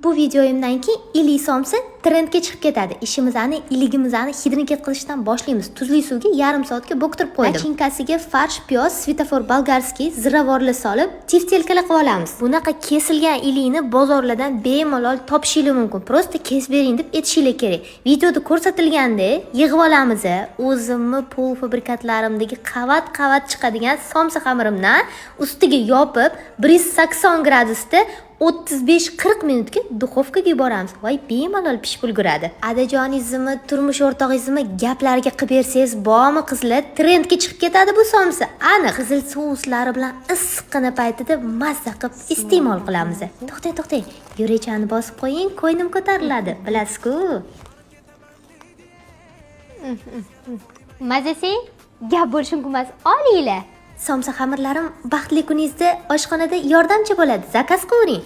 Bu videoyimdan keyin ili somsa trendga chiqib ketadi. Ishimizni, iligimizni hidini ketkazishdan boshlaymiz. Tuzli suvga yarim soatga bo'ktirib qo'ydim. Nachinkasiga farsh, piyoz, svetofor bolgarskiy, ziravorli solib, tiftelkala qilib olamiz. Bunaqa kesilgan ilikni bozorlardan bemalol topishingiz mumkin. Prosta kesib bering deb aytishingiz kerak. Videoda ko'rsatilganda yig'ib olamiz. O'zimni polfabrikatlarimdagi qavat-qavat chiqadigan somsa xamirimdan ustiga yopib 180 gradusda 35-40 minutga duxovkaga yuboramiz. Voy, bemalol pishib ulguradi. Adajoningizmi, turmush o'rtog'ingizmi gaplariga qilib bersangiz, bormi qizlar, trendga chiqib ketadi bu somsa. Aniq qizil souslari bilan issiqqina paytida mazza qilib iste'mol qilamiz. To'xtang. Yurechani bosib qo'ying, qo'ynim ko'tariladi. Bilasiz-ku. Mazasi gap bo'lishi mumkin emas. Olinglar. Somsa xamirlarim baxtli kuningizda oshxonada yordamchi bo'ladi. Zakaz qiling.